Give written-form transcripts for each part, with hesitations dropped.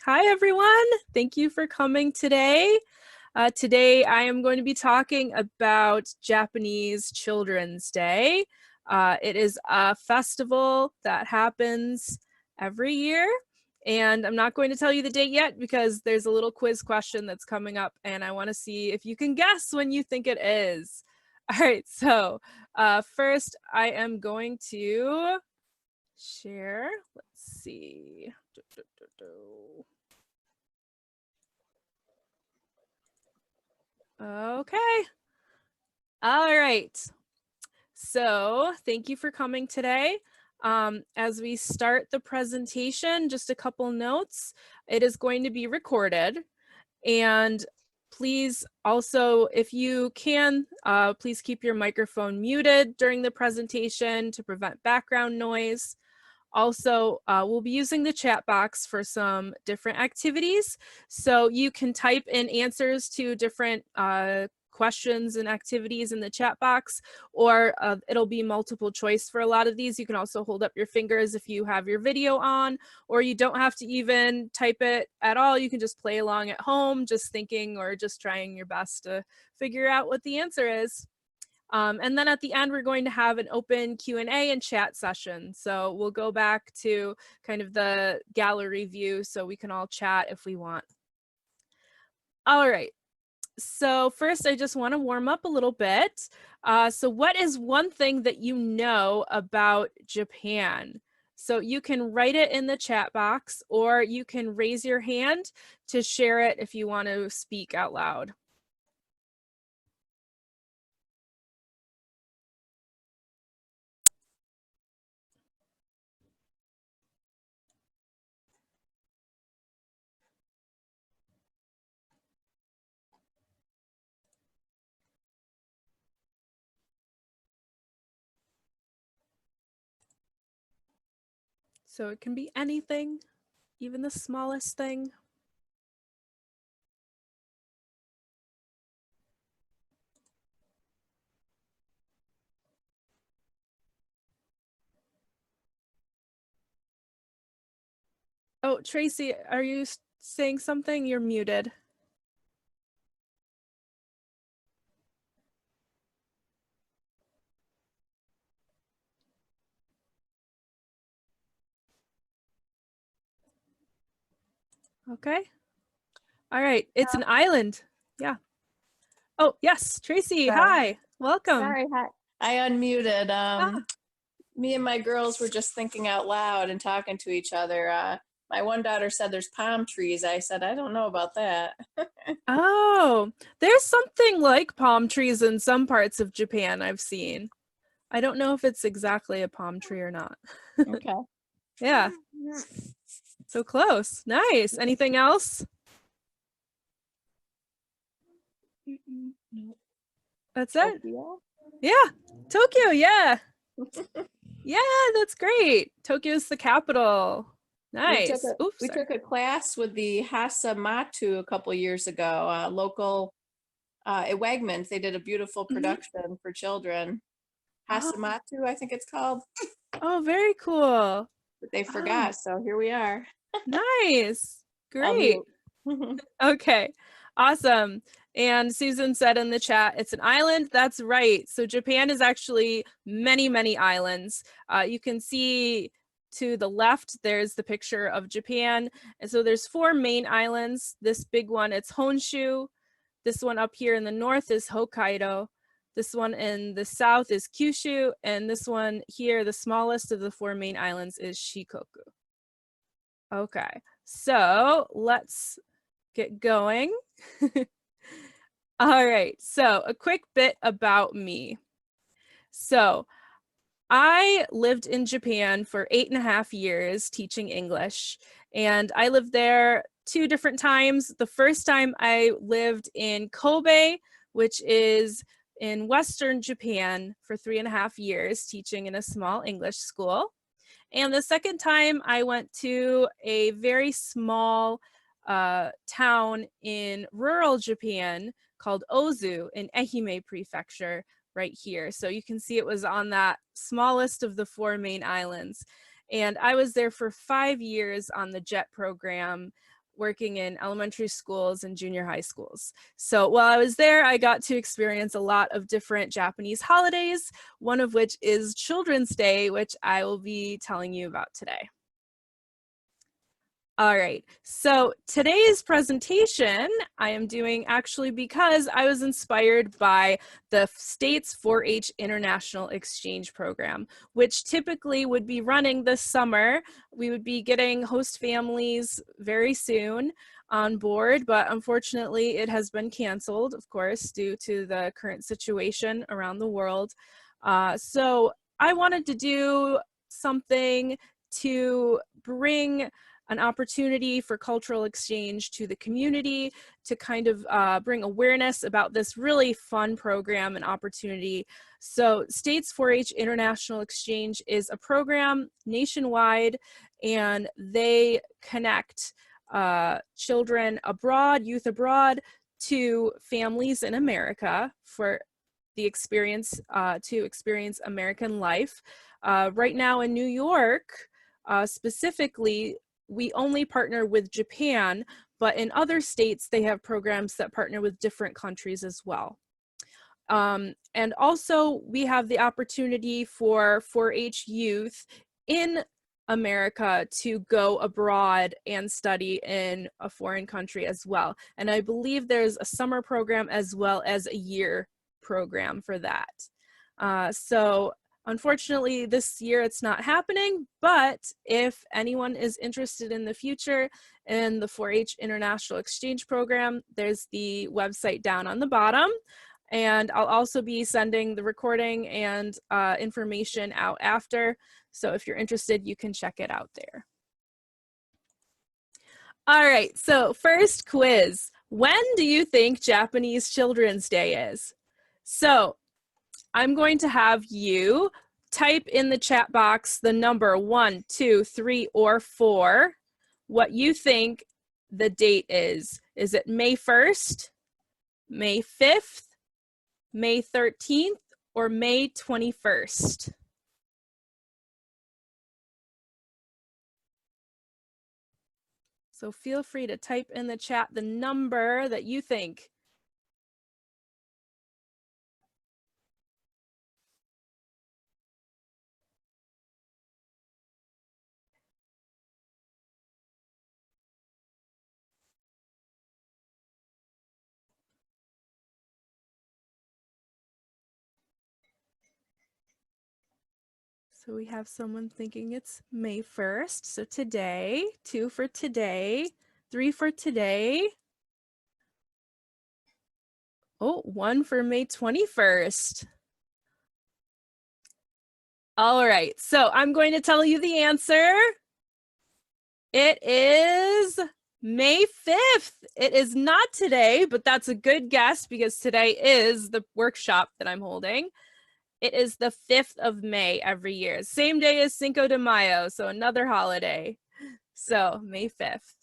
Hi, everyone. Thank you for coming today. Today, I am going to be talking about Japanese Children's Day. It is a festival that happens every year, and I'm not going to tell you the date yet because there's a little quiz question that's coming up, and I want to see if you can guess when you think it is. All right, so first, I am going to share. Let's see. Okay. All right. So thank you for coming today. As we start the presentation, just a couple notes. It is going to be recorded. And please also, if you can, please keep your microphone muted during the presentation to prevent background noise. Also, we'll be using the chat box for some different activities. So you can type in answers to different questions and activities in the chat box, or it'll be multiple choice for a lot of these. You can also hold up your fingers if you have your video on, or you don't have to even type it at all. You can just play along at home, just thinking or just trying your best to figure out what the answer is. And then at the end, we're going to have an open Q&A and chat session. So we'll go back to kind of the gallery view so we can all chat if we want. All right. So first, I just want to warm up a little bit. So what is one thing that you know about Japan? So you can write it in the chat box, or you can raise your hand to share it if you want to speak out loud. So it can be anything, even the smallest thing. Oh, Tracy, are you saying something? You're muted. Okay. All right. It's an island. Yeah. Oh, yes. Tracy, hi. Welcome. Sorry, hi. I unmuted. Me and my girls were just thinking out loud and talking to each other. My one daughter said there's palm trees. I said, I don't know about that. Oh, there's something like palm trees in some parts of Japan I've seen. I don't know if it's exactly a palm tree or not. Okay. Yeah. So close. Nice. Anything else? That's it? Tokyo? Yeah. Tokyo, yeah. Yeah, that's great. Tokyo's the capital. Nice. We took a class with the Hasamatu a couple years ago, local at Wegmans. They did a beautiful production for children. Hasamatu, I think it's called. Oh, very cool. But they forgot, so here we are. Nice. Great. Okay, awesome. And Susan said in the chat, it's an island. That's right. So Japan is actually many, many islands. You can see to the left, there's the picture of Japan. And so there's 4 main islands. This big one, it's Honshu. This one up here in the north is Hokkaido. This one in the south is Kyushu. And this one here, the smallest of the 4 main islands, is Shikoku. Okay, so let's get going. All right, so a quick bit about me. So I lived in Japan for 8.5 years teaching English, and I lived there 2 different times. The first time I lived in Kobe, which is in Western Japan, for 3.5 years teaching in a small English school. And the second time I went to a very small town in rural Japan called Ozu in Ehime Prefecture right here. So you can see it was on that smallest of the 4 main islands. And I was there for 5 years on the JET program, working in elementary schools and junior high schools. So while I was there, I got to experience a lot of different Japanese holidays, one of which is Children's Day, which I will be telling you about today. All right, so today's presentation I am doing actually because I was inspired by the state's 4-H International Exchange Program, which typically would be running this summer. We would be getting host families very soon on board, but unfortunately it has been canceled, of course, due to the current situation around the world. So I wanted to do something to bring an opportunity for cultural exchange to the community, to kind of bring awareness about this really fun program and opportunity. So States 4-H International Exchange is a program nationwide, and they connect children abroad, youth abroad, to families in America for the experience, to experience American life. Right now in New York, specifically, we only partner with Japan, but in other states, they have programs that partner with different countries as well. And also, we have the opportunity for 4-H youth in America to go abroad and study in a foreign country as well. And I believe there's a summer program as well as a year program for that. So unfortunately, this year it's not happening, but if anyone is interested in the future in the 4-H International Exchange Program, there's the website down on the bottom. And I'll also be sending the recording and information out after. So if you're interested, you can check it out there. All right, so first quiz. When do you think Japanese Children's Day is? So I'm going to have you type in the chat box the number 1, 2, 3, or 4, what you think the date is. Is it May 1st, May 5th, May 13th, or May 21st? So feel free to type in the chat the number that you think. So we have someone thinking it's May 1st. So today, 2 for today, 3 for today. Oh, 1 for May 21st. All right, so I'm going to tell you the answer. It is May 5th. It is not today, but that's a good guess because today is the workshop that I'm holding. It is the 5th of May every year. Same day as Cinco de Mayo, so another holiday. So May 5th.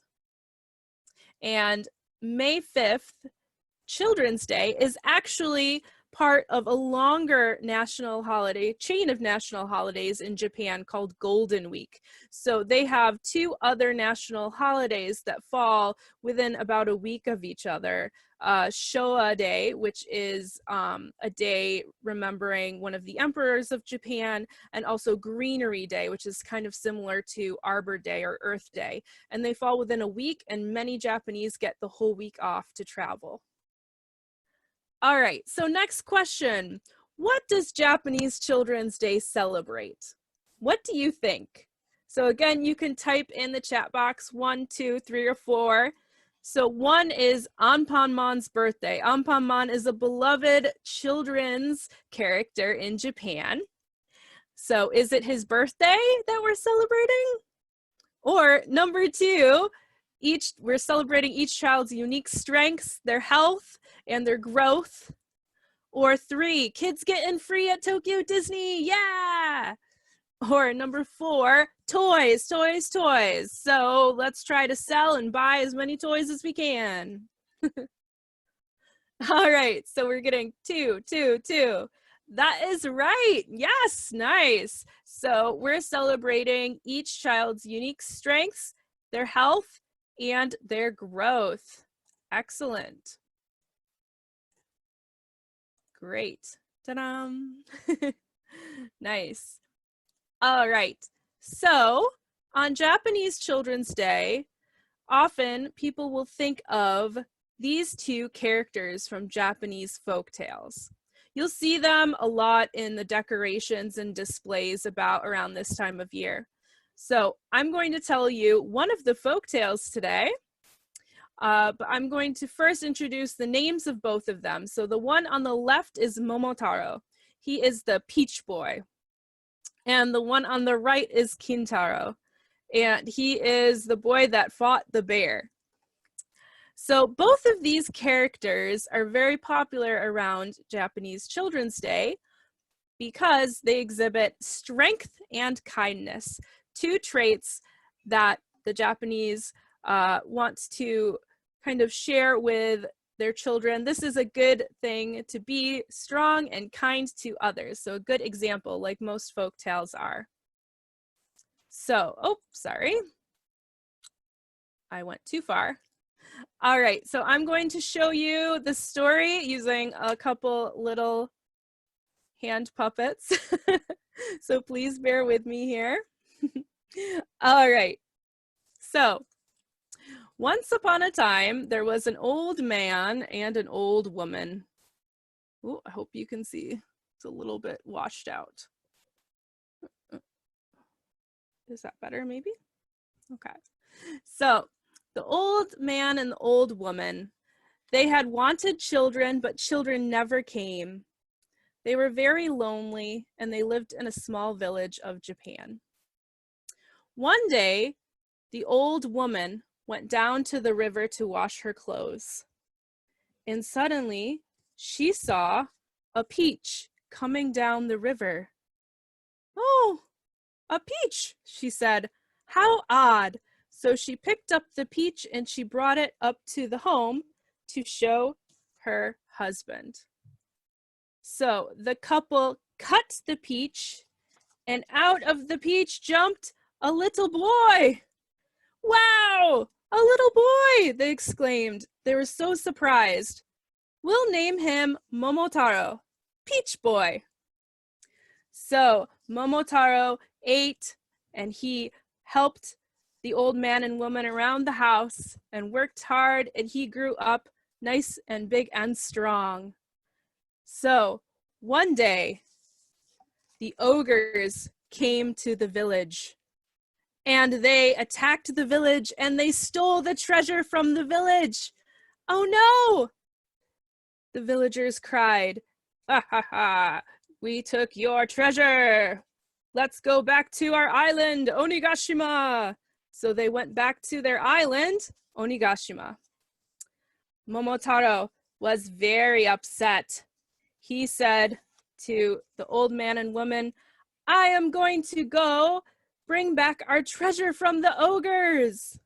And May 5th, Children's Day, is actually part of a longer national holiday, chain of national holidays in Japan called Golden Week. So they have 2 other national holidays that fall within about a week of each other. Showa Day, which is a day remembering one of the emperors of Japan, and also Greenery Day, which is kind of similar to Arbor Day or Earth Day. And they fall within a week, and many Japanese get the whole week off to travel. All right, so next question. What does Japanese Children's Day celebrate? What do you think? So again, you can type in the chat box 1, 2, 3, or 4. So 1 is Anpanman's birthday. Anpanman is a beloved children's character in Japan. So is it his birthday that we're celebrating? Or number 2, we're celebrating each child's unique strengths, their health, and their growth. Or 3, kids getting free at Tokyo Disney, yeah! Or number 4, toys, toys, toys. So let's try to sell and buy as many toys as we can. All right, so we're getting 2, 2, 2. That is right. Yes, nice. So we're celebrating each child's unique strengths, their health, and their growth. Excellent. Great. Ta-da! Nice. All right. So on Japanese Children's Day, often people will think of these two characters from Japanese folk tales. You'll see them a lot in the decorations and displays about around this time of year. So I'm going to tell you one of the folk tales today, but I'm going to first introduce the names of both of them. So the one on the left is Momotaro. He is the peach boy. And the one on the right is Kintaro. And he is the boy that fought the bear. So both of these characters are very popular around Japanese Children's Day because they exhibit strength and kindness, two traits that the Japanese want to kind of share with their children. This is a good thing, to be strong and kind to others. So a good example, like most folk tales are. So, oh, sorry. I went too far. All right, so I'm going to show you the story using a couple little hand puppets. So please bear with me here. All right, so once upon a time, there was an old man and an old woman. Oh, I hope you can see. It's a little bit washed out. Is that better, maybe? Okay. So the old man and the old woman, they had wanted children, but children never came. They were very lonely, and they lived in a small village of Japan. One day, the old woman went down to the river to wash her clothes. And suddenly, she saw a peach coming down the river. "Oh, a peach," she said. "How odd." So she picked up the peach and she brought it up to the home to show her husband. So the couple cut the peach, and out of the peach jumped a little boy. "Wow, a little boy!" they exclaimed. They were so surprised. "We'll name him Momotaro, Peach Boy." So Momotaro ate, and he helped the old man and woman around the house and worked hard, and he grew up nice and big and strong. So one day, the ogres came to the village, and they attacked the village, and they stole the treasure from the village. "Oh no!" the villagers cried. "Ha ha ha! We took your treasure. Let's go back to our island, Onigashima." So they went back to their island, Onigashima. Momotaro was very upset. He said to the old man and woman, "I am going to go bring back our treasure from the ogres."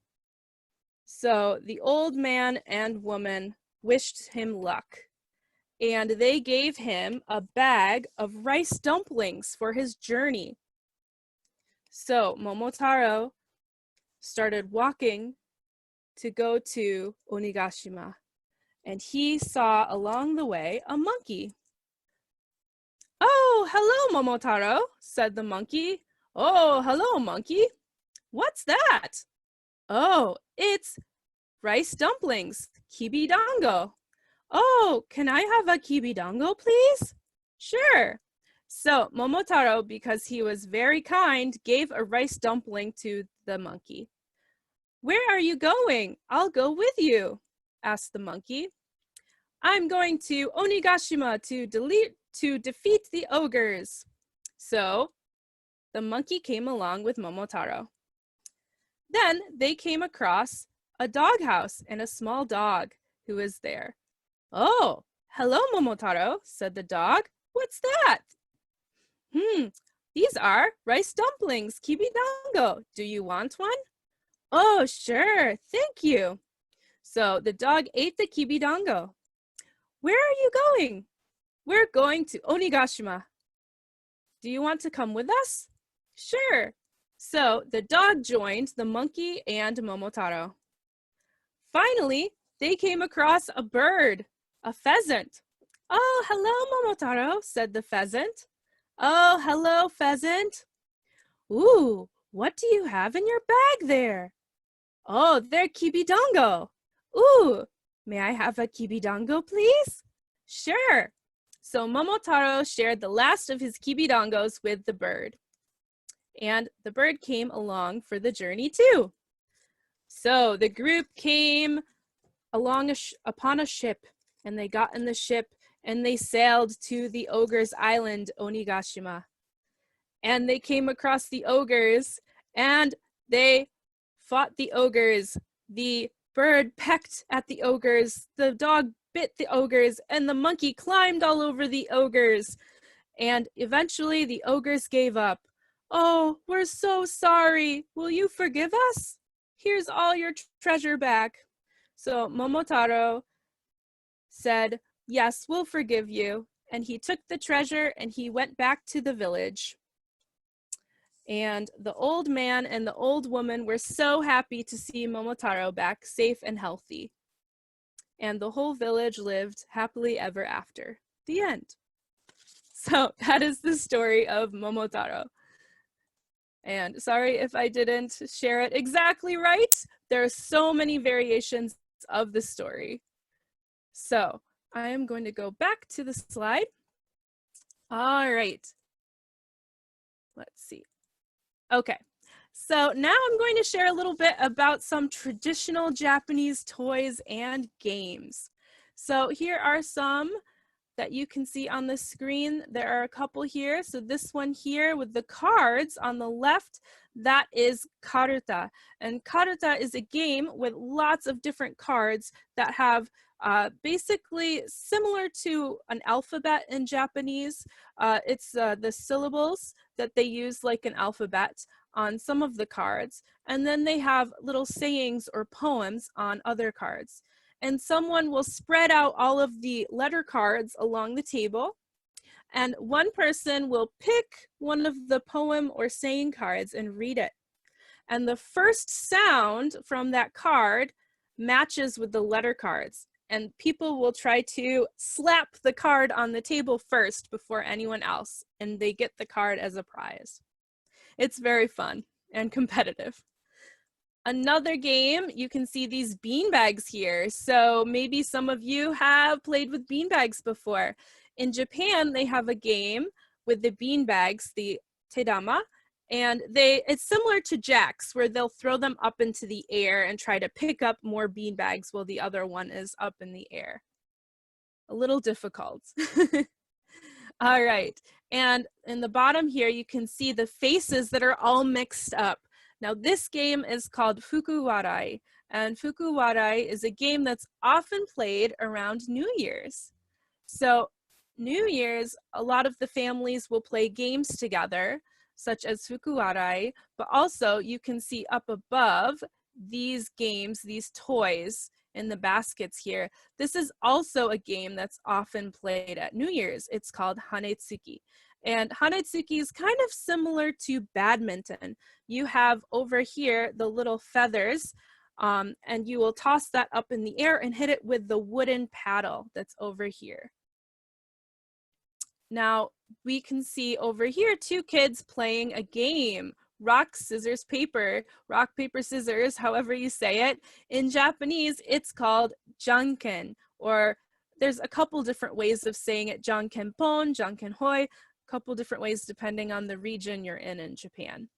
So the old man and woman wished him luck, and they gave him a bag of rice dumplings for his journey. So Momotaro started walking to go to Onigashima, and he saw along the way a monkey. "Oh, hello, Momotaro," said the monkey. "Oh, hello, monkey. What's that?" "Oh, it's rice dumplings, kibidango." "Oh, can I have a kibidango, please?" "Sure." So Momotaro, because he was very kind, gave a rice dumpling to the monkey. "Where are you going? I'll go with you," asked the monkey. "I'm going to Onigashima to defeat the ogres." So the monkey came along with Momotaro. Then they came across a doghouse and a small dog who was there. "Oh, hello, Momotaro," said the dog. "What's that?" These are rice dumplings, kibidango. Do you want one?" "Oh, sure, thank you." So the dog ate the kibidango. "Where are you going?" "We're going to Onigashima." "Do you want to come with us?" "Sure." So the dog joined the monkey and Momotaro. finally, they came across a bird, a pheasant. "Oh, hello, Momotaro," said the pheasant. "Oh, hello, pheasant." "Ooh, what do you have in your bag there?" "Oh, they're kibidongo." "Ooh, may I have a kibidongo, please?" "Sure." So Momotaro shared the last of his kibidongos with the bird. And the bird came along for the journey too. So the group came along upon a ship, and they got in the ship and they sailed to the ogre's island, Onigashima. And they came across the ogres and they fought the ogres. The bird pecked at the ogres, the dog bit the ogres, and the monkey climbed all over the ogres. And eventually the ogres gave up. "Oh, we're so sorry. Will you forgive us? Here's all your treasure back." So Momotaro said, "Yes, we'll forgive you." And he took the treasure and he went back to the village. And the old man and the old woman were so happy to see Momotaro back safe and healthy. And the whole village lived happily ever after. The end. So that is the story of Momotaro. And sorry if I didn't share it exactly right. There are so many variations of the story. So I am going to go back to the slide. All right. Let's see. Okay. So now I'm going to share a little bit about some traditional Japanese toys and games. So here are some that you can see on the screen. There are a couple here. So this one here with the cards on the left, that is karuta. And karuta is a game with lots of different cards that have basically similar to an alphabet in Japanese. It's the syllables that they use like an alphabet on some of the cards. And then they have little sayings or poems on other cards. And someone will spread out all of the letter cards along the table, and one person will pick one of the poem or saying cards and read it. And the first sound from that card matches with the letter cards, and people will try to slap the card on the table first before anyone else, and they get the card as a prize. It's very fun and competitive. Another game, you can see these bean bags here. So maybe some of you have played with bean bags before. In Japan, they have a game with the bean bags, the Kendama, and it's similar to jacks, where they'll throw them up into the air and try to pick up more bean bags while the other one is up in the air. A little difficult. All right, and in the bottom here, you can see the faces that are all mixed up. Now this game is called Fukuwarai, and Fukuwarai is a game that's often played around New Year's. So New Year's, a lot of the families will play games together, such as Fukuwarai, but also you can see up above these games, these toys in the baskets here. This is also a game that's often played at New Year's. It's called Hanetsuki. And Hanetsuki is kind of similar to badminton. You have over here the little feathers, and you will toss that up in the air and hit it with the wooden paddle that's over here. Now, we can see over here 2 kids playing a game. Rock, scissors, paper, rock, paper, scissors, however you say it. In Japanese, it's called Junkin, or there's a couple different ways of saying it, Jankenpon, Jankenhoi, couple different ways depending on the region you're in Japan.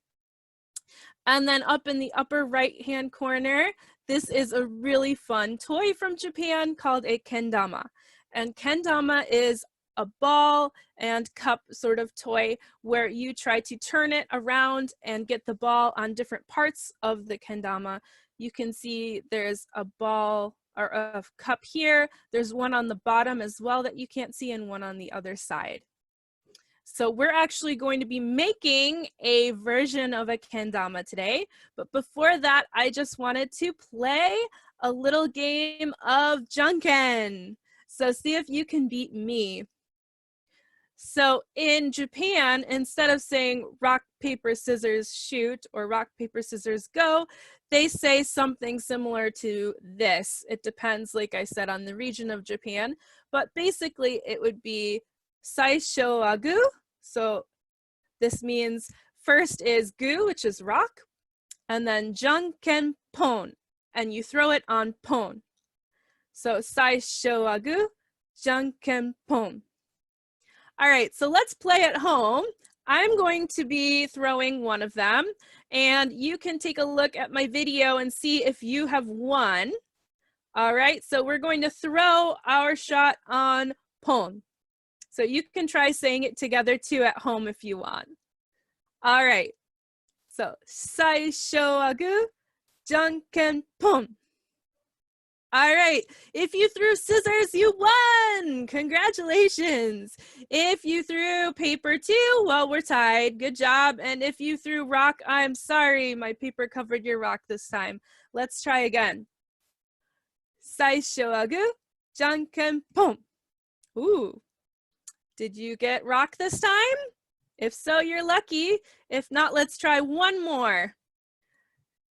And then up in the upper right hand corner, this is a really fun toy from Japan called a Kendama. And Kendama is a ball and cup sort of toy where you try to turn it around and get the ball on different parts of the Kendama. You can see there's a ball or a cup here. There's one on the bottom as well that you can't see, and one on the other side. So we're actually going to be making a version of a kendama today. But before that, I just wanted to play a little game of Junkin. So see if you can beat me. So in Japan, instead of saying rock, paper, scissors, shoot, or rock, paper, scissors, go, they say something similar to this. It depends, like I said, on the region of Japan, but basically it would be saisho wa gu. So this means first is gu, which is rock, and then junken pon, and you throw it on pon. So saisho wa gu, junken pon. All right, so let's play at home. I'm going to be throwing one of them, and you can take a look at my video and see if you have won. All right, so we're going to throw our shot on pon. So you can try saying it together too at home if you want. All right, so saisho wa gu, junken pon. All right, if you threw scissors, you won! Congratulations! If you threw paper too, well, we're tied. Good job. And if you threw rock, I'm sorry, my paper covered your rock this time. Let's try again. Saisho wa gu, janken pon. Ooh, did you get rock this time? If so, you're lucky. If not, let's try one more.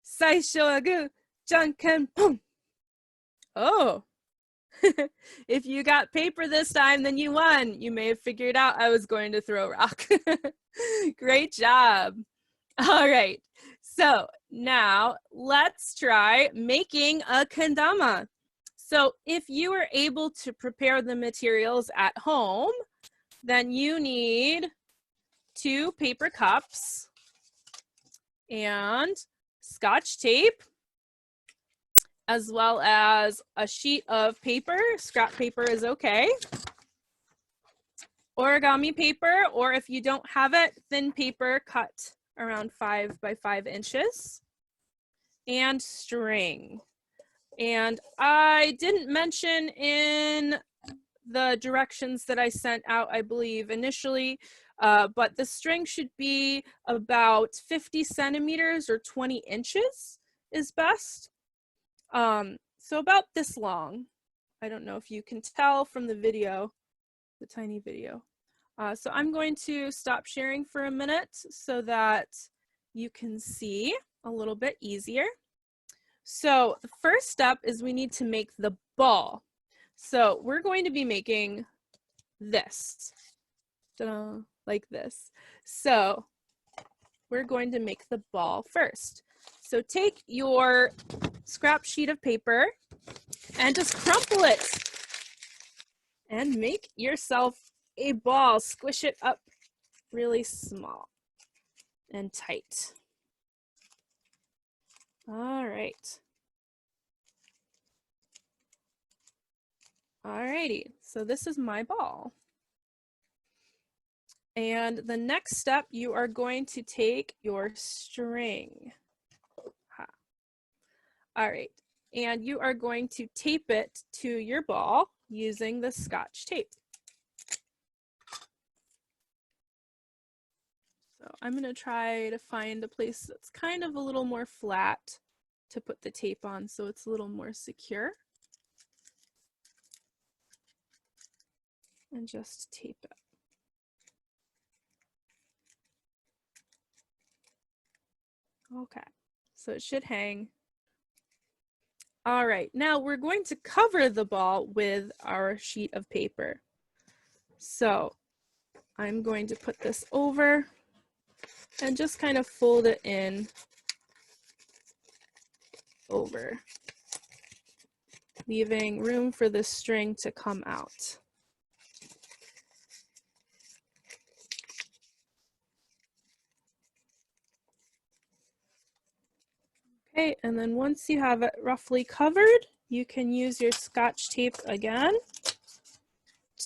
Saisho wa gu, janken pon. Oh, if you got paper this time, then you won. You may have figured out I was going to throw rock. Great job. All right, so now let's try making a kendama. So if you are able to prepare the materials at home, then you need 2 paper cups and Scotch tape, as well as a sheet of paper. Scrap paper is okay. Origami paper, or if you don't have it, thin paper cut around 5 by 5 inches. And string. And I didn't mention in the directions that I sent out, I believe, initially, but the string should be about 50 centimeters or 20 inches is best. So about this long. I don't know if you can tell from the video, the tiny video. So I'm going to stop sharing for a minute so that you can see a little bit easier. So the first step is we need to make the ball. So we're going to be making this, like this. So we're going to make the ball first. So take your scrap sheet of paper and just crumple it and make yourself a ball. Squish it up really small and tight. All right. All righty, so this is my ball. And the next step, you are going to take your string. All right, and you are going to tape it to your ball using the Scotch tape. So I'm gonna try to find a place that's kind of a little more flat to put the tape on so it's a little more secure. And just tape it. Okay, so it should hang. All right, now we're going to cover the ball with our sheet of paper. So I'm going to put this over and just kind of fold it in over, leaving room for the string to come out. Okay, and then once you have it roughly covered, you can use your Scotch tape again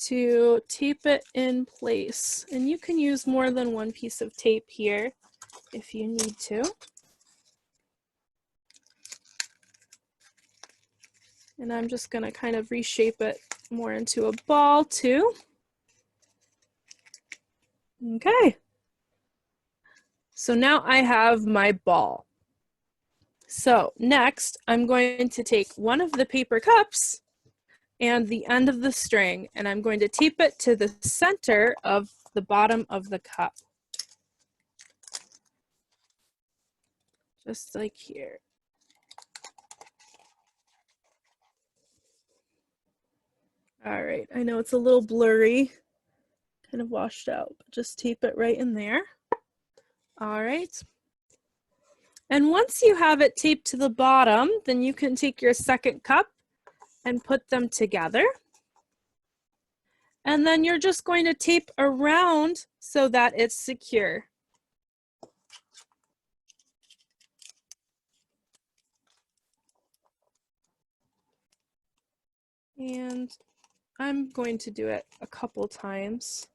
to tape it in place. And you can use more than one piece of tape here if you need to. And I'm just gonna kind of reshape it more into a ball too. Okay. So now I have my ball. So next, I'm going to take one of the paper cups and the end of the string, and I'm going to tape it to the center of the bottom of the cup. Just like here. All right, I know it's a little blurry, kind of washed out, but just tape it right in there. All right. And once you have it taped to the bottom, then you can take your second cup and put them together. And then you're just going to tape around so that it's secure. And I'm going to do it a couple times.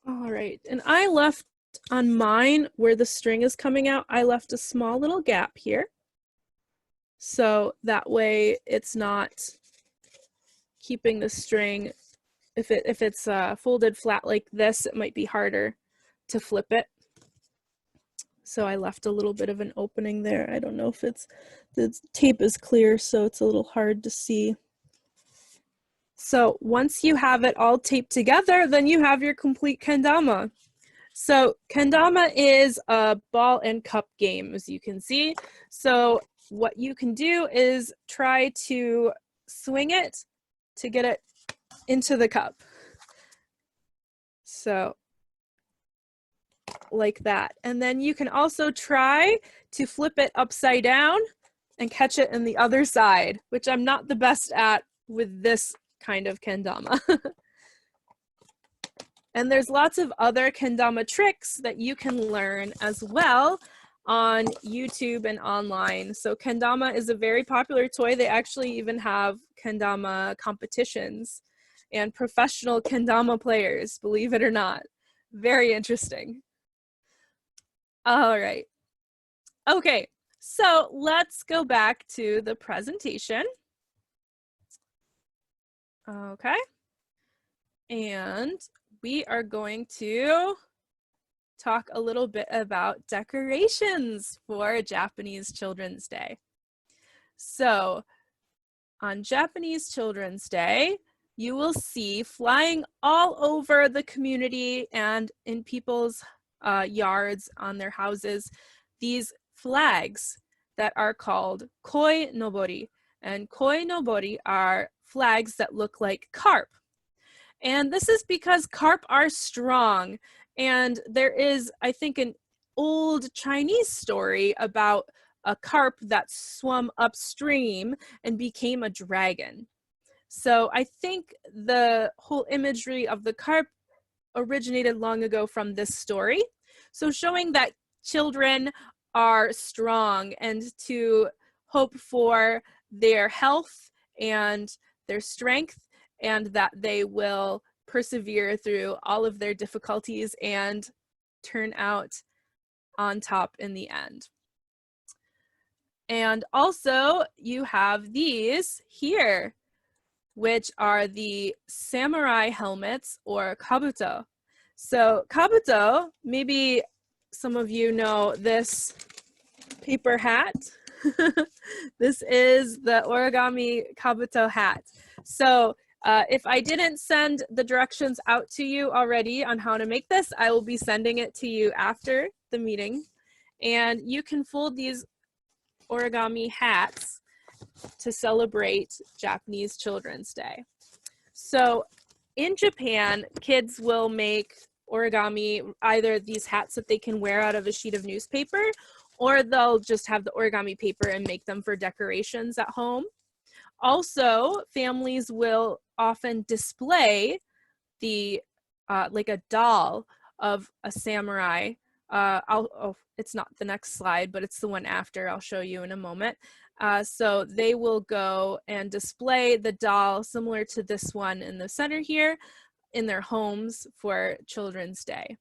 All right, and I left on mine where the string is coming out, I left a small little gap here. So that way it's not keeping the string, if it's folded flat like this, it might be harder to flip it. So I left a little bit of an opening there. I don't know if the tape is clear, so it's a little hard to see. So once you have it all taped together, then you have your complete kendama. So kendama is a ball and cup game, as you can see. So what you can do is try to swing it to get it into the cup. So like that. And then you can also try to flip it upside down and catch it in the other side, which I'm not the best at with this kind of kendama. And there's lots of other kendama tricks that you can learn as well on YouTube and online. So kendama is a very popular toy. They actually even have kendama competitions and professional kendama players, believe it or not. Very interesting. All right. Okay, so let's go back to the presentation. Okay. And we are going to talk a little bit about decorations for Japanese Children's Day. So on Japanese Children's Day, you will see flying all over the community and in people's yards, on their houses, these flags that are called KoiNobori. And KoiNobori are flags that look like carp. And this is because carp are strong. And there is, I think, an old Chinese story about a carp that swam upstream and became a dragon. So I think the whole imagery of the carp originated long ago from this story. So showing that children are strong and to hope for their health and their strength, and that they will persevere through all of their difficulties and turn out on top in the end. And also you have these here, which are the samurai helmets, or kabuto. So kabuto, maybe some of you know this paper hat. This is the origami kabuto hat. So if I didn't send the directions out to you already on how to make this, I will be sending it to you after the meeting. And you can fold these origami hats to celebrate Japanese Children's Day. So in Japan, kids will make origami, either these hats that they can wear out of a sheet of newspaper, or they'll just have the origami paper and make them for decorations at home. Also, families will often display the like a doll of a samurai. It's not the next slide, but it's the one after. I'll show you in a moment. So they will go and display the doll similar to this one in the center here in their homes for Children's Day.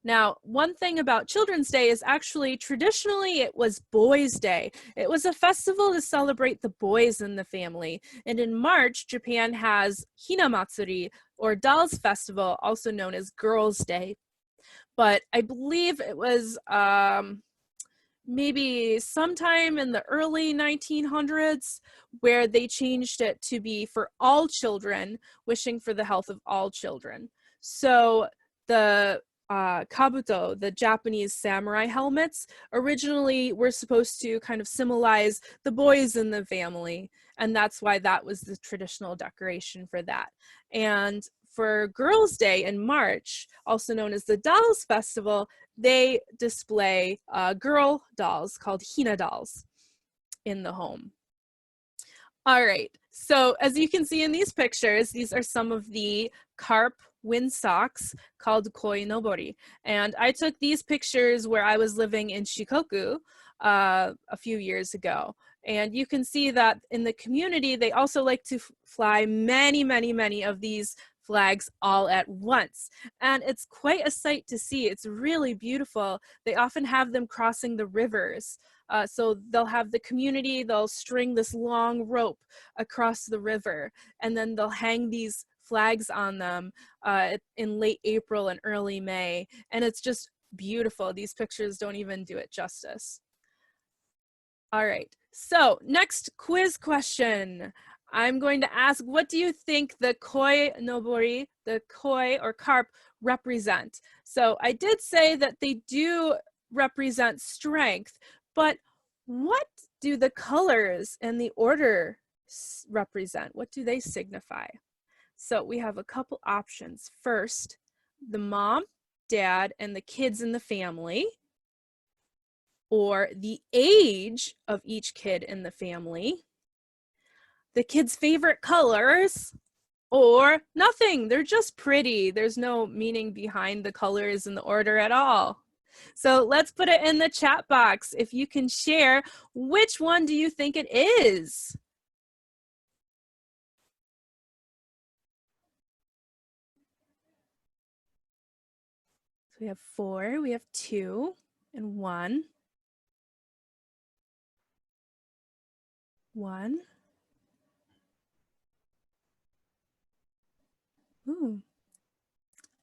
Now, one thing about Children's Day is actually traditionally it was Boys' Day. It was a festival to celebrate the boys in the family. And in March, Japan has Hinamatsuri, or Dolls Festival, also known as Girls' Day. But I believe it was maybe sometime in the early 1900s where they changed it to be for all children, wishing for the health of all children. So the kabuto, the Japanese samurai helmets, originally were supposed to kind of symbolize the boys in the family, and that's why that was the traditional decoration for that. And for Girls' Day in March, also known as the Dolls Festival, they display girl dolls called Hina dolls in the home. All right, so as you can see in these pictures, these are some of the carp wind socks called KoiNobori. And I took these pictures where I was living in Shikoku a few years ago. And you can see that in the community, they also like to fly many, many, many of these flags all at once. And it's quite a sight to see. It's really beautiful. They often have them crossing the rivers. So they'll have the community, they'll string this long rope across the river, and then they'll hang these flags on them in late April and early May. And it's just beautiful. These pictures don't even do it justice. All right, so next quiz question. I'm going to ask, what do you think the KoiNobori, the koi or carp, represent? So I did say that they do represent strength, but what do the colors and the order represent? What do they signify? So we have a couple options. First, the mom, dad, and the kids in the family, or the age of each kid in the family, the kids' favorite colors, or nothing. They're just pretty. There's no meaning behind the colors and the order at all. So let's put it in the chat box. If you can share, which one do you think it is? So we have 4, we have 2, and 1. 1. Ooh.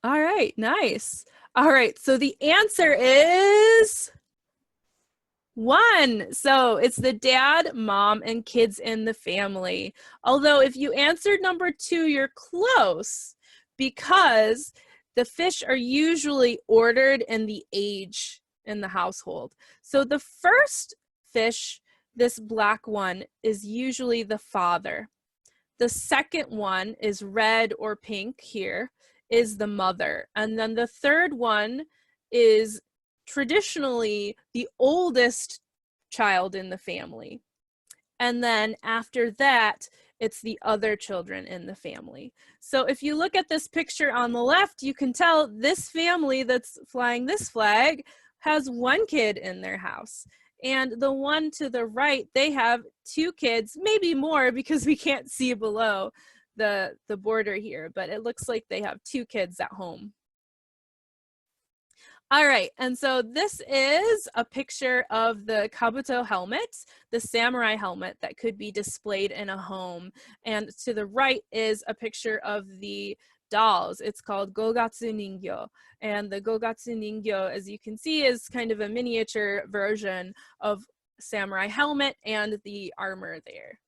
All right, nice. All right, so the answer is 1. So it's the dad, mom, and kids in the family. Although if you answered number 2, you're close, because the fish are usually ordered in the age in the household. So the first fish, this black one, is usually the father. The second one is red or pink here, is the mother. And then the third one is traditionally the oldest child in the family. And then after that, it's the other children in the family. So if you look at this picture on the left, you can tell this family that's flying this flag has 1 kid in their house. And the one to the right, they have 2 kids, maybe more because we can't see below the border here, but it looks like they have 2 kids at home. All right, and so this is a picture of the kabuto helmet, the samurai helmet that could be displayed in a home. And to the right is a picture of the dolls. It's called Gogatsu Ningyo. And the Gogatsu Ningyo, as you can see, is kind of a miniature version of samurai helmet and the armor there.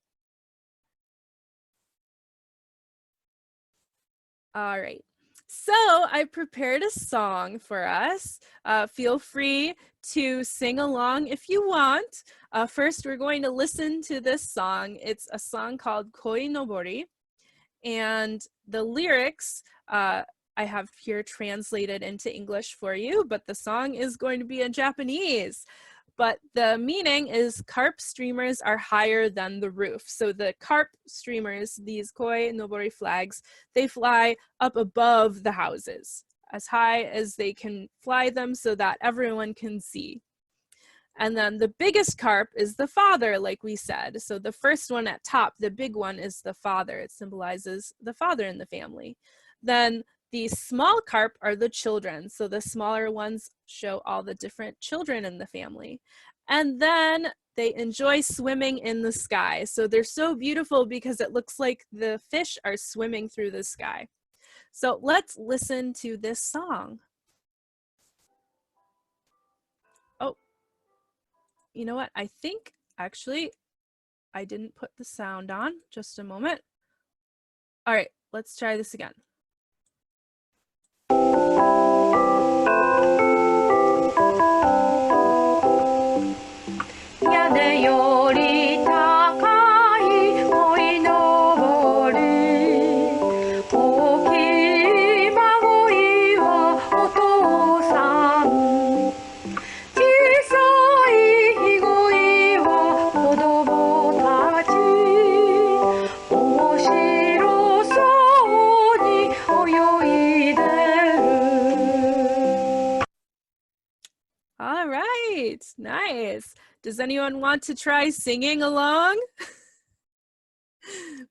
All right. So I prepared a song for us. Feel free to sing along if you want. First, we're going to listen to this song. It's a song called KoiNobori. And the lyrics I have here translated into English for you, but the song is going to be in Japanese. But the meaning is carp streamers are higher than the roof. So the carp streamers, these KoiNobori flags, they fly up above the houses, as high as they can fly them so that everyone can see. And then the biggest carp is the father, like we said. So the first one at top, the big one, is the father. It symbolizes the father in the family. Then The small carp are the children. So the smaller ones show all the different children in the family. And then they enjoy swimming in the sky. So they're so beautiful because it looks like the fish are swimming through the sky. So let's listen to this song. Oh, you know what? I think actually I didn't put the sound on. Just a moment. All right, let's try this again. 屋根より高い鯉のぼり大きい孫いはお父さん小さいひごいは子供たち面白そうに泳いでる All right, nice. Does anyone want to try singing along?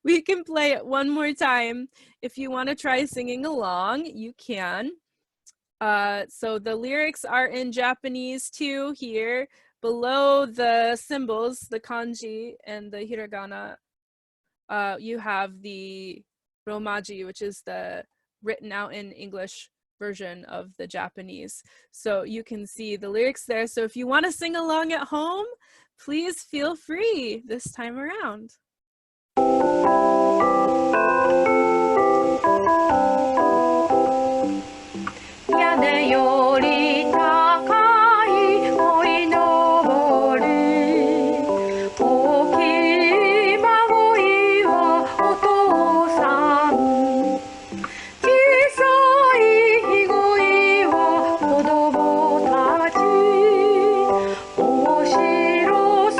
We can play it one more time. If you want to try singing along, you can. So the lyrics are in Japanese too here. Below the symbols, the kanji and the hiragana, you have the romaji, which is the written out in English version of the Japanese. So you can see the lyrics there. So if you want to sing along at home, please feel free this time around. 屋根より高い鯉のぼり大きい孫いはお父さん小さいひごいは子供たち面白そ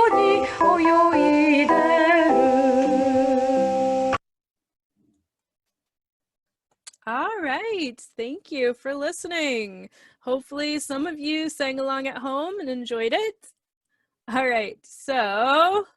うに泳いでる All right, thank you for listening. Hopefully some of you sang along at home and enjoyed it. All right, so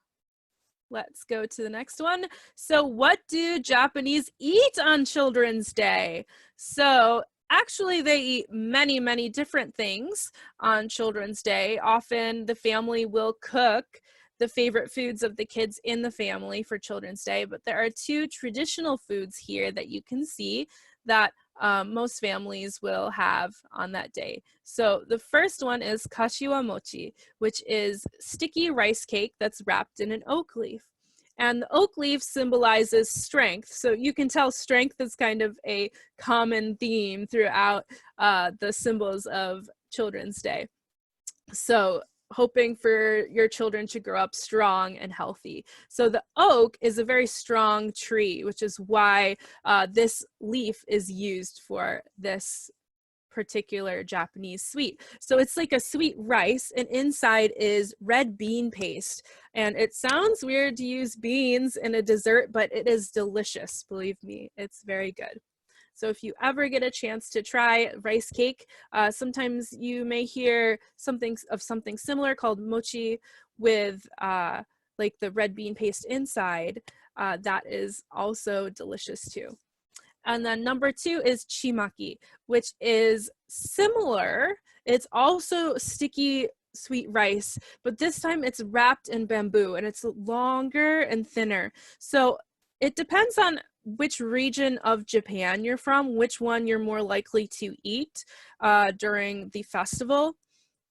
let's go to the next one. So what do Japanese eat on Children's Day? So actually they eat many, many different things on Children's Day. Often the family will cook the favorite foods of the kids in the family for Children's Day, but there are two traditional foods here that you can see that most families will have on that day. So the first one is kashiwa mochi, which is sticky rice cake that's wrapped in an oak leaf. And the oak leaf symbolizes strength. So you can tell strength is kind of a common theme throughout the symbols of Children's Day. So hoping for your children to grow up strong and healthy. So the oak is a very strong tree, which is why this leaf is used for this particular Japanese sweet. So it's like a sweet rice, and inside is red bean paste. And it sounds weird to use beans in a dessert, but it is delicious, believe me, it's very good. So if you ever get a chance to try rice cake, sometimes you may hear something similar called mochi with like the red bean paste inside. That is also delicious too. And then number two is chimaki, which is similar. It's also sticky sweet rice, but this time it's wrapped in bamboo and it's longer and thinner. So it depends on which region of Japan you're from, which one you're more likely to eat during the festival.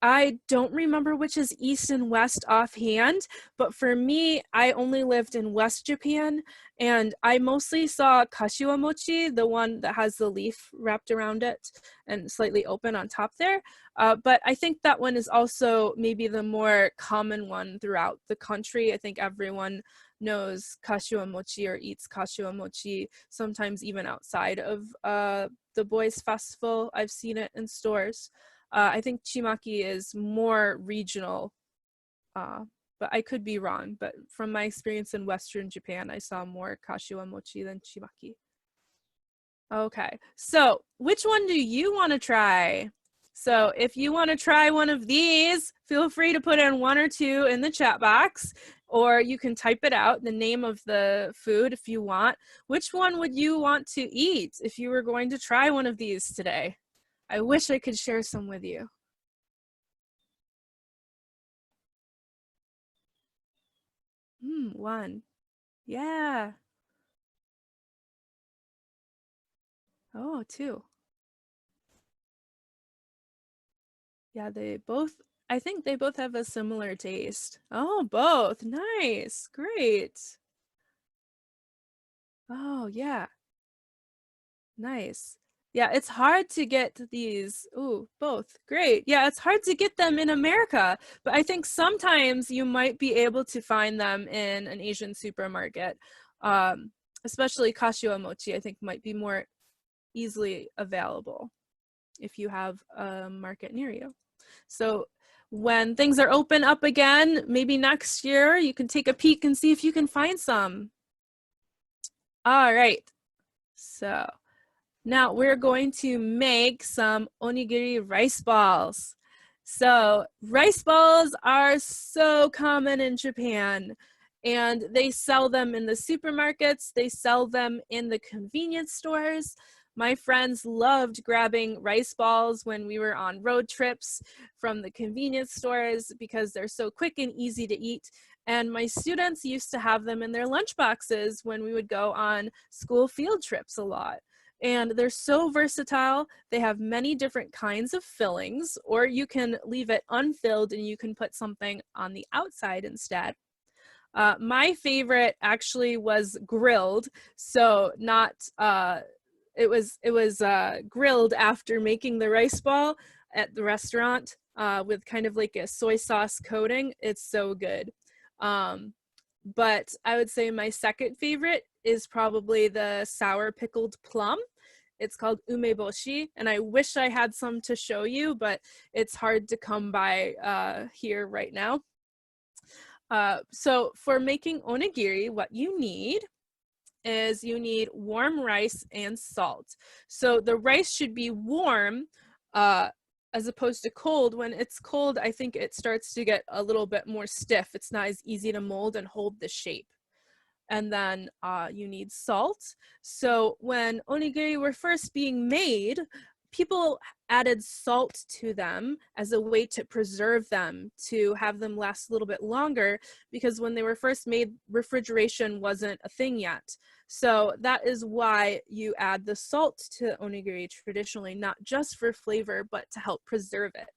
I don't remember which is east and west offhand, but for me, I only lived in West Japan, and I mostly saw kashiwa mochi, the one that has the leaf wrapped around it and slightly open on top there. But I think that one is also maybe the more common one throughout the country. I think everyone knows kashiwa mochi or eats kashiwa mochi, sometimes even outside of the Boys Festival. I've seen it in stores. I think chimaki is more regional, but I could be wrong. But from my experience in Western Japan, I saw more kashiwa mochi than chimaki. Okay, so which one do you want to try? So if you want to try one of these, feel free to put in 1 or 2 in the chat box, or you can type it out, the name of the food if you want. Which one would you want to eat if you were going to try one of these today? I wish I could share some with you. One. Yeah. Oh, 2. Yeah, I think they both have a similar taste. Oh, both. Nice. Great. Oh, yeah. Nice. Yeah, it's hard to get these. Ooh, both. Great. Yeah, it's hard to get them in America, but I think sometimes you might be able to find them in an Asian supermarket. Especially Kashiwa mochi, I think might be more easily available if you have a market near you. So when things are open up again, maybe next year, you can take a peek and see if you can find some. All right. So now we're going to make some onigiri rice balls. So rice balls are so common in Japan, and they sell them in the supermarkets. They sell them in the convenience stores. My friends loved grabbing rice balls when we were on road trips from the convenience stores because they're so quick and easy to eat. And my students used to have them in their lunch boxes when we would go on school field trips a lot. And they're so versatile. They have many different kinds of fillings, or you can leave it unfilled and you can put something on the outside instead. My favorite actually was grilled. So not, it was grilled after making the rice ball at the restaurant with kind of like a soy sauce coating. It's so good. But I would say my second favorite is probably the sour pickled plum. It's called umeboshi, and I wish I had some to show you, but it's hard to come by here right now. So for making onigiri, what you need is you need warm rice and salt. So the rice should be warm as opposed to cold. When it's cold, I think it starts to get a little bit more stiff. It's not as easy to mold and hold the shape. And then you need salt. So when onigiri were first being made, people added salt to them as a way to preserve them, to have them last a little bit longer, because when they were first made, refrigeration wasn't a thing yet. So that is why you add the salt to onigiri traditionally, not just for flavor, but to help preserve it.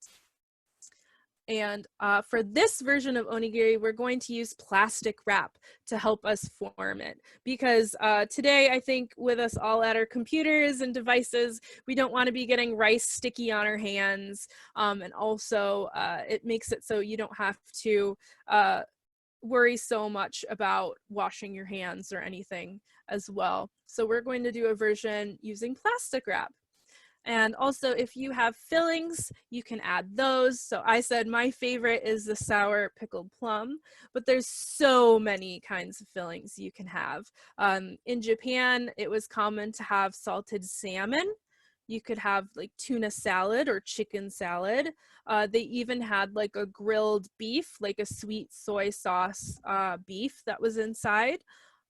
And for this version of onigiri, we're going to use plastic wrap to help us form it. Because today, I think with us all at our computers and devices, we don't want to be getting rice sticky on our hands. And also, it makes it so you don't have to worry so much about washing your hands or anything as well. So we're going to do a version using plastic wrap. And also, if you have fillings, you can add those. So I said my favorite is the sour pickled plum, but there's so many kinds of fillings you can have. In Japan, it was common to have salted salmon. You could have like tuna salad or chicken salad. They even had like a grilled beef, like a sweet soy sauce beef that was inside.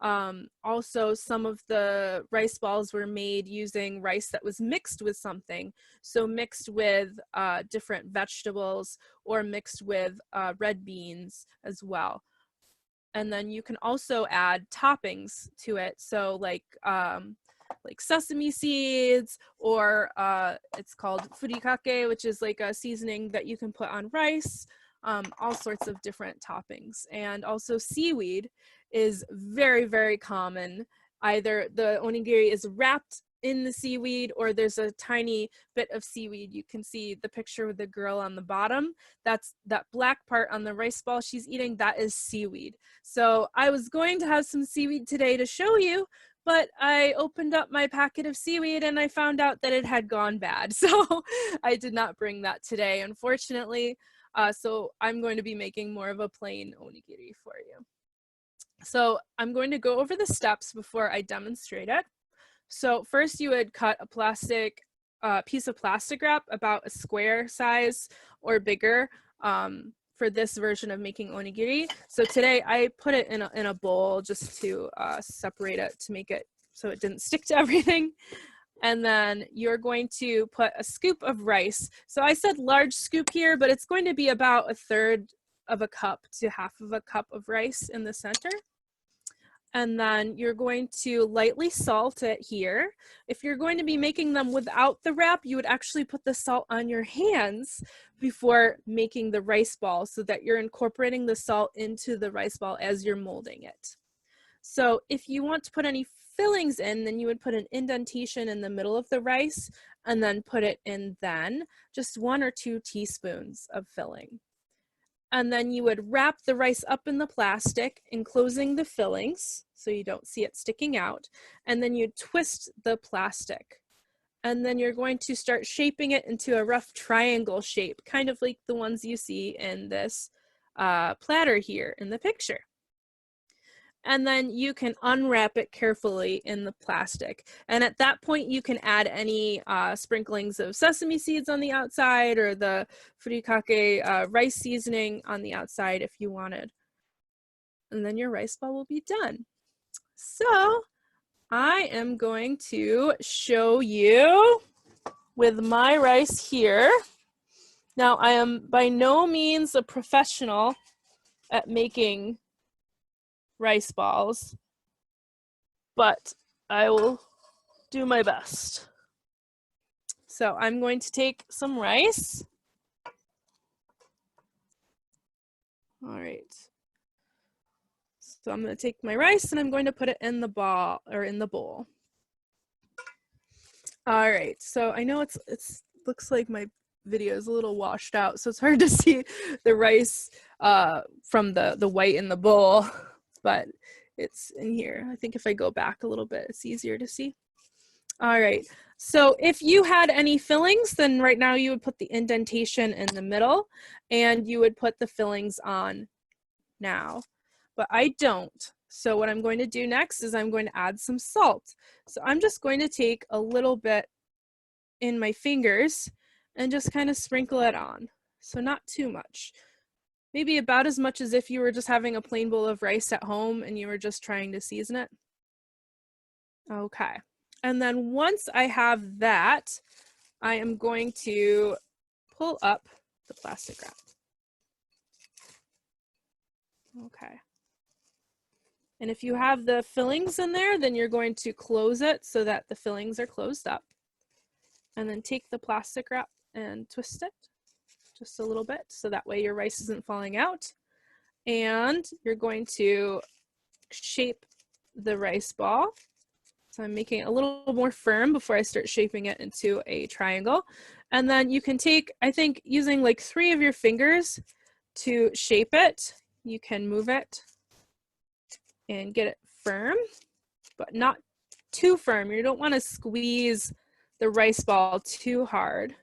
Also, some of the rice balls were made using rice that was mixed with something. So mixed with different vegetables or mixed with red beans as well. And then you can also add toppings to it. So like sesame seeds, or it's called furikake, which is like a seasoning that you can put on rice. All sorts of different toppings. And also seaweed is very, very common. Either the onigiri is wrapped in the seaweed, or there's a tiny bit of seaweed. You can see the picture with the girl on the bottom. That's that black part on the rice ball she's eating, that is seaweed. So I was going to have some seaweed today to show you, but I opened up my packet of seaweed and I found out that it had gone bad. So I did not bring that today, unfortunately. So I'm going to be making more of a plain onigiri for you. So I'm going to go over the steps before I demonstrate it. So first you would cut a plastic piece of plastic wrap about a square size or bigger for this version of making onigiri. So today I put it in a bowl just to separate it, to make it so it didn't stick to everything. And then you're going to put a scoop of rice. So I said large scoop here, but it's going to be about 1/3 of a cup to 1/2 of a cup of rice in the center. And then you're going to lightly salt it here. If you're going to be making them without the wrap, you would actually put the salt on your hands before making the rice ball so that you're incorporating the salt into the rice ball as you're molding it. So if you want to put any fillings in, then you would put an indentation in the middle of the rice and then put it in then, just 1 or 2 teaspoons of filling. And then you would wrap the rice up in the plastic, enclosing the fillings so you don't see it sticking out. And then you twist the plastic. And then you're going to start shaping it into a rough triangle shape, kind of like the ones you see in this platter here in the picture. And then you can unwrap it carefully in the plastic. And at that point, you can add any sprinklings of sesame seeds on the outside or the furikake rice seasoning on the outside if you wanted. And then your rice ball will be done. So I am going to show you with my rice here. Now, I am by no means a professional at making rice balls, but I will do my best. So I'm going to take some rice. All right. So I'm going to take my rice and I'm going to put it in the ball or in the bowl. All right. So I know it's looks like my video is a little washed out, so it's hard to see the rice from the white in the bowl, but it's in here. I think if I go back a little bit, it's easier to see. All right, so if you had any fillings, then right now you would put the indentation in the middle and you would put the fillings on now, but I don't. So what I'm going to do next is I'm going to add some salt. So I'm just going to take a little bit in my fingers and just kind of sprinkle it on. So not too much. Maybe about as much as if you were just having a plain bowl of rice at home and you were just trying to season it. Okay. And then once I have that, I am going to pull up the plastic wrap. Okay. And if you have the fillings in there, then you're going to close it so that the fillings are closed up. And then take the plastic wrap and twist it just a little bit so that way your rice isn't falling out. And you're going to shape the rice ball. So I'm making it a little more firm before I start shaping it into a triangle. And then you can take, I think, using like 3 of your fingers to shape it. You can move it and get it firm, but not too firm. You don't want to squeeze the rice ball too hard.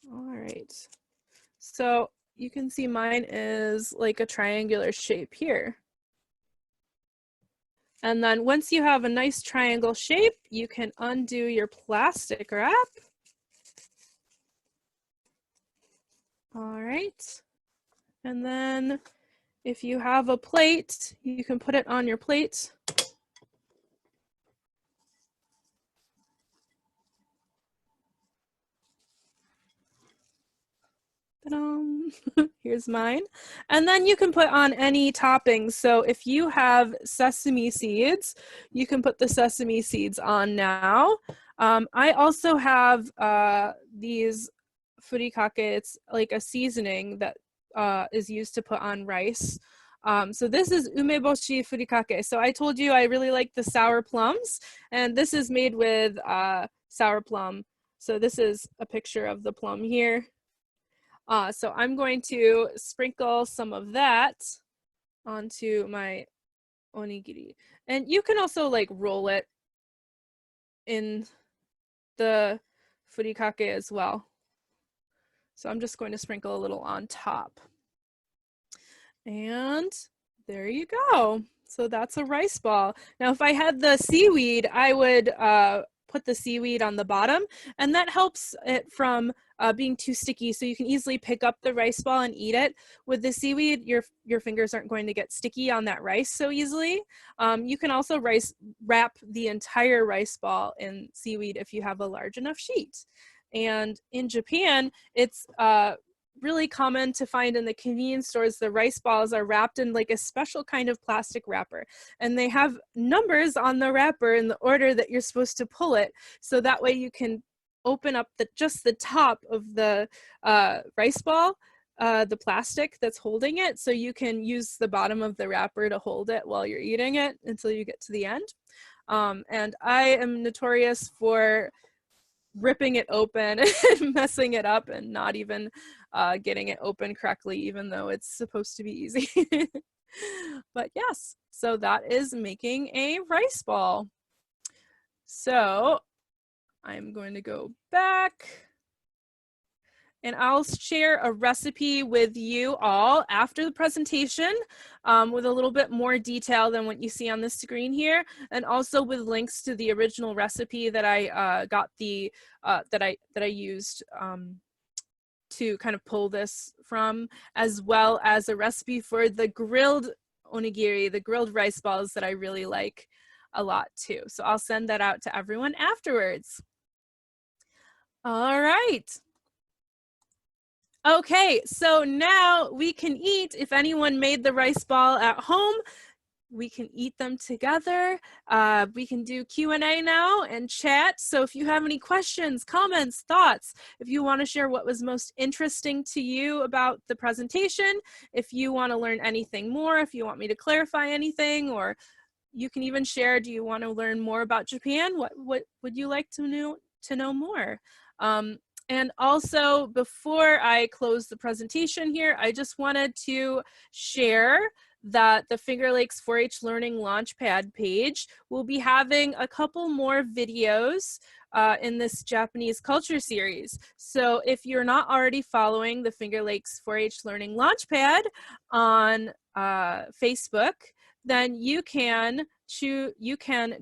All right, so you can see mine is like a triangular shape here. And then once you have a nice triangle shape, you can undo your plastic wrap. All right, and then if you have a plate, you can put it on your plate. Here's mine. And then you can put on any toppings. So if you have sesame seeds, you can put the sesame seeds on now. I also have these furikake. It's like a seasoning that is used to put on rice. So this is umeboshi furikake. So I told you I really like the sour plums, and this is made with sour plum. So this is a picture of the plum here. So I'm going to sprinkle some of that onto my onigiri. And you can also like roll it in the furikake as well. So I'm just going to sprinkle a little on top. And there you go. So that's a rice ball. Now, if I had the seaweed, I would put the seaweed on the bottom, and that helps it from being too sticky. So you can easily pick up the rice ball and eat it. With the seaweed, your fingers aren't going to get sticky on that rice so easily. You can also wrap the entire rice ball in seaweed if you have a large enough sheet. And in Japan, it's really common to find in the convenience stores. The rice balls are wrapped in like a special kind of plastic wrapper, and they have numbers on the wrapper in the order that you're supposed to pull it, so that way you can open up just the top of the rice ball, the plastic that's holding it, so you can use the bottom of the wrapper to hold it while you're eating it until you get to the end. And I am notorious for ripping it open and messing it up and not even getting it open correctly, even though it's supposed to be easy. But yes, so that is making a rice ball. So I'm going to go back, and I'll share a recipe with you all after the presentation with a little bit more detail than what you see on the screen here, and also with links to the original recipe that I got that I used to kind of pull this from, as well as a recipe for the grilled onigiri, the grilled rice balls that I really like a lot too. So I'll send that out to everyone afterwards. All right. Okay, so now we can eat. If anyone made the rice ball at home, we can eat them together. We can do Q&A now and chat. So if you have any questions, comments, thoughts, if you want to share what was most interesting to you about the presentation, if you want to learn anything more, if you want me to clarify anything, or you can even share, do you want to learn more about Japan? What would you like to know more? And also, before I close the presentation here, I just wanted to share that the Finger Lakes 4-H Learning Launchpad page will be having a couple more videos in this Japanese culture series. So if you're not already following the Finger Lakes 4-H Learning Launchpad on Facebook, then you can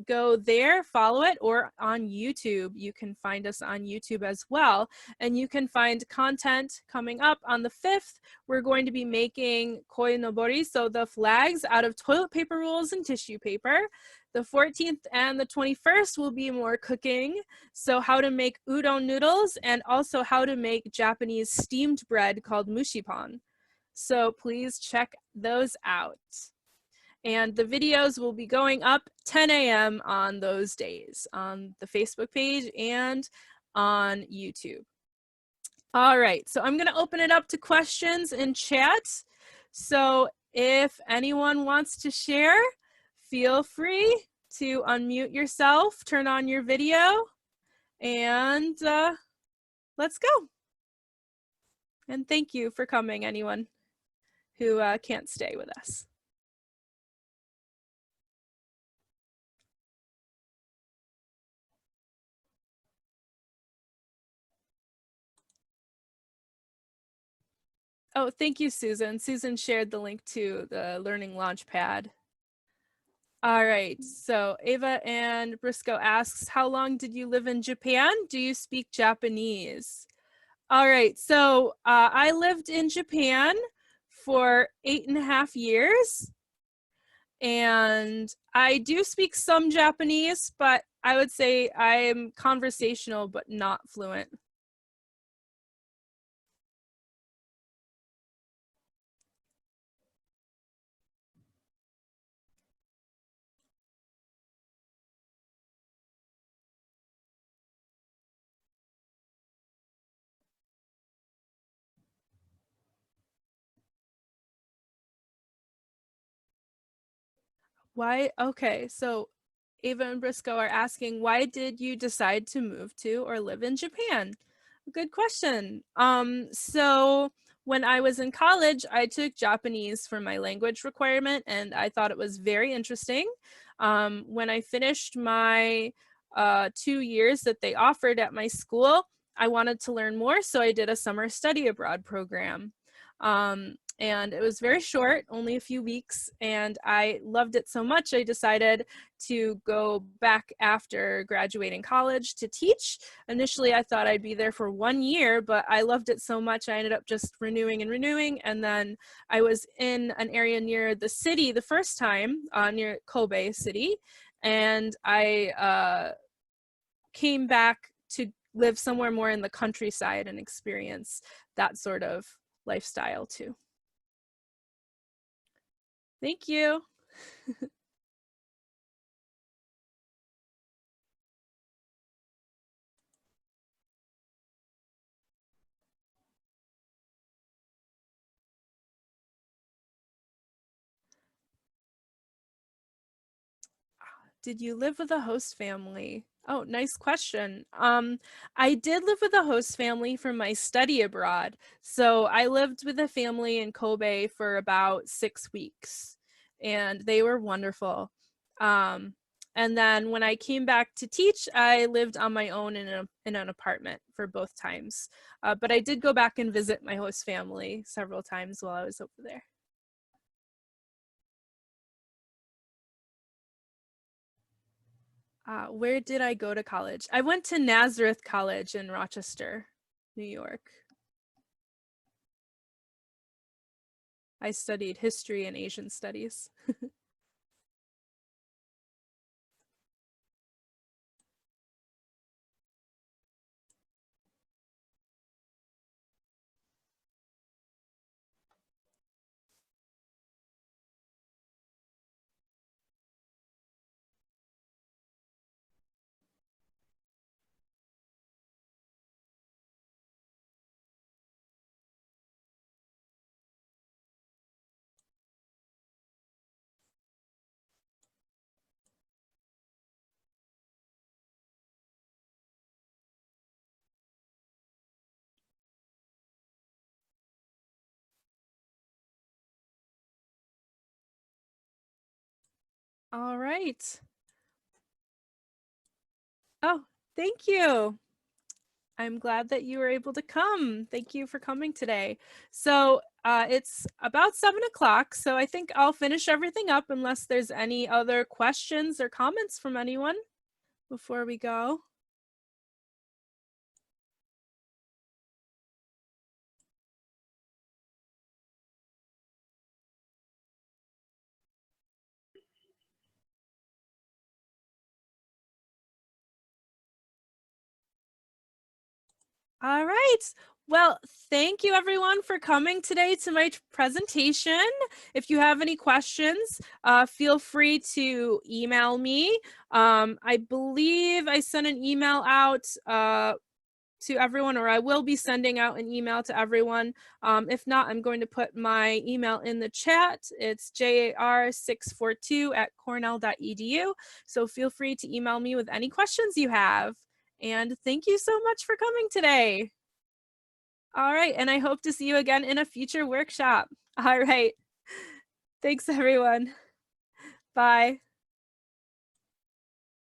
go there, follow it, or on YouTube. You can find us on YouTube as well. And you can find content coming up on the 5th. We're going to be making KoiNobori, so the flags, out of toilet paper rolls and tissue paper. The 14th and the 21st will be more cooking. So how to make udon noodles, and also how to make Japanese steamed bread called mushipan. So please check those out. And the videos will be going up 10 a.m. on those days on the Facebook page and on YouTube. All right, so I'm going to open it up to questions in chat. So if anyone wants to share, feel free to unmute yourself, turn on your video, and let's go. And thank you for coming, anyone who can't stay with us. Oh, thank you, Susan. Susan shared the link to the Learning Launchpad. All right, so Ava and Briscoe asks, how long did you live in Japan? Do you speak Japanese? All right, so I lived in Japan for 8.5 years. And I do speak some Japanese, but I would say I'm conversational, but not fluent. Why? Okay, so Ava and Briscoe are asking, why did you decide to move to or live in Japan? Good question. So when I was in college, I took Japanese for my language requirement, and I thought it was very interesting. When I finished my 2 years that they offered at my school, I wanted to learn more, so I did a summer study abroad program. And it was very short, only a few weeks, and I loved it so much I decided to go back after graduating college to teach. Initially, I thought I'd be there for 1 year, but I loved it so much I ended up just renewing and renewing. And then I was in an area near the city the first time, near Kobe City, and I came back to live somewhere more in the countryside and experience that sort of lifestyle too. Thank you. Did you live with a host family? Oh, nice question. I did live with a host family for my study abroad. So I lived with a family in Kobe for about 6 weeks, and they were wonderful. And then when I came back to teach, I lived on my own in an apartment for both times. But I did go back and visit my host family several times while I was over there. Where did I go to college? I went to Nazareth College in Rochester, New York. I studied history and Asian studies. All right. Oh, thank you. I'm glad that you were able to come. Thank you for coming today. So it's about 7 o'clock, so I think I'll finish everything up unless there's any other questions or comments from anyone before we go. All right. Well, thank you everyone for coming today to my presentation. If you have any questions, feel free to email me. I believe I sent an email out to everyone, or I will be sending out an email to everyone. If not, I'm going to put my email in the chat. It's jar642@cornell.edu. So feel free to email me with any questions you have. And thank you so much for coming today. All right, and I hope to see you again in a future workshop. All right. Thanks, everyone. Bye.